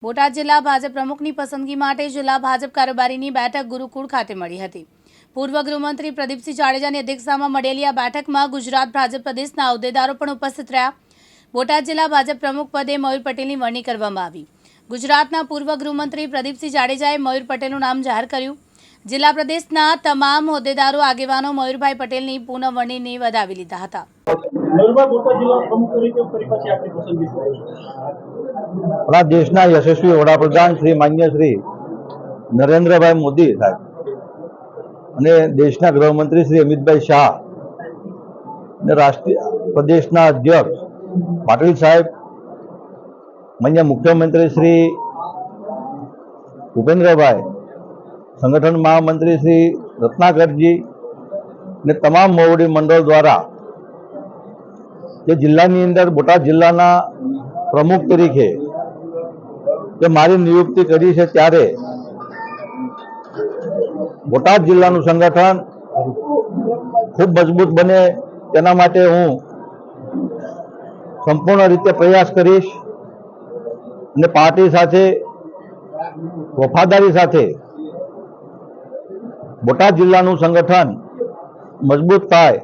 બોટાદ જિલ્લા ભાજપ પ્રમુખની પસંદગી માટે જિલ્લા ભાજપ કારોબારીની બેઠક ગુરુકુળ ખાતે મળી હતી। પૂર્વ ગૃહમંત્રી પ્રદીપસિંહ જાડેજાની અધ્યક્ષતામાં મળેલી આ બેઠકમાં ગુજરાત ભાજપ પ્રદેશના હોદ્દેદારો પણ ઉપસ્થિત રહ્યા। બોટાદ જિલ્લા ભાજપ પ્રમુખ પદે મયુર પટેલની વરણી કરવામાં આવી। ગુજરાતના પૂર્વ ગૃહમંત્રી પ્રદીપસિંહ જાડેજાએ મયુર પટેલનું નામ જાહેર કર્યું। જિલ્લા પ્રદેશના તમામ હોદ્દેદારો આગેવાનો મયુરભાઈ પટેલની પુનઃ વરણીને વધાવી લીધા હતા। अपना देशना यशस्वी वडाप्रधान श्री मान्य श्री नरेन्द्रभाई मोदी साहब અને દેશના ગૃહમંત્રી શ્રી અમિતભાઈ શાહ અને રાષ્ટ્રીય પ્રદેશના અધ્યક્ષ પાટીલ સાહેબ, માન્ય મુખ્યમંત્રી શ્રી ભૂપેન્દ્રભાઈ, સંગઠન મહામંત્રી શ્રી રત્નાકરજી અને તમામ મોવડી મંડળ દ્વારા જે જિલ્લાની અંદર બોટાદ જિલ્લાના પ્રમુખ તરીકે જે મારી નિયુક્તિ કરી છે, ત્યારે બોટાદ જિલ્લાનું સંગઠન ખૂબ મજબૂત બને તેના માટે હું સંપૂર્ણ રીતે પ્રયાસ કરીશ અને પાર્ટી સાથે વફાદારી સાથે બોટાદ જિલ્લાનું સંગઠન મજબૂત થાય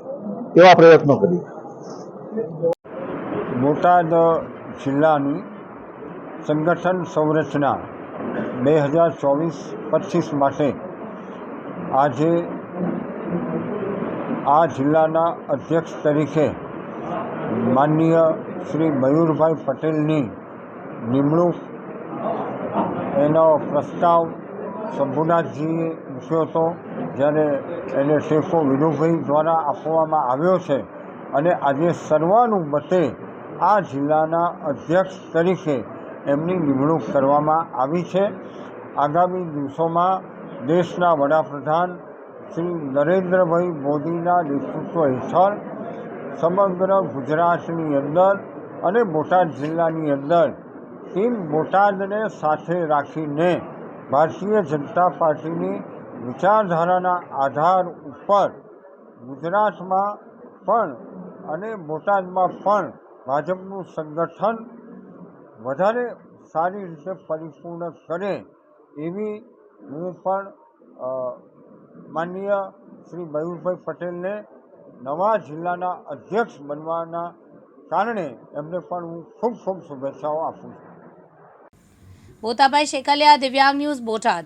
તેવા પ્રયત્નો કરીશ। બોટાદ જિલ્લાની સંગઠન સંરચના 2024-25 માટે આજે આ જિલ્લાના અધ્યક્ષ તરીકે માનનીય શ્રી મયુરભાઈ પટેલની નિમણૂક, એનો પ્રસ્તાવ શંભુનાથજીએ મૂક્યો હતો, જ્યારે એને ટેકો વિનુભાઈ દ્વારા આપવામાં આવ્યો છે અને આજે સર્વાનુમતે આ જિલ્લાના અધ્યક્ષ તરીકે એમની નિમણૂક કરવામાં આવી છે। આગામી દિવસોમાં દેશના વડાપ્રધાન શ્રી નરેન્દ્રભાઈ મોદીના નેતૃત્વ હેઠળ સમગ્ર ગુજરાતની અંદર અને બોટાદ જિલ્લાની અંદર ટીમ બોટાદને સાથે રાખીને ભારતીય જનતા પાર્ટીની વિચારધારાના આધાર ઉપર ગુજરાતમાં પણ અને બોટાદમાં પણ ભાજપનું સંગઠન વધારે સારી રીતે પરિપૂર્ણ કરે એવી હું પણ માનનીય શ્રી મયુરભાઈ પટેલને નવા જિલ્લાના અધ્યક્ષ બનવાના કારણે એમને પણ હું ખૂબ ખૂબ શુભેચ્છાઓ આપું છું। બોતાભાઈ શેકલિયા, દિવ્યાંગ ન્યૂઝ, બોટાદ।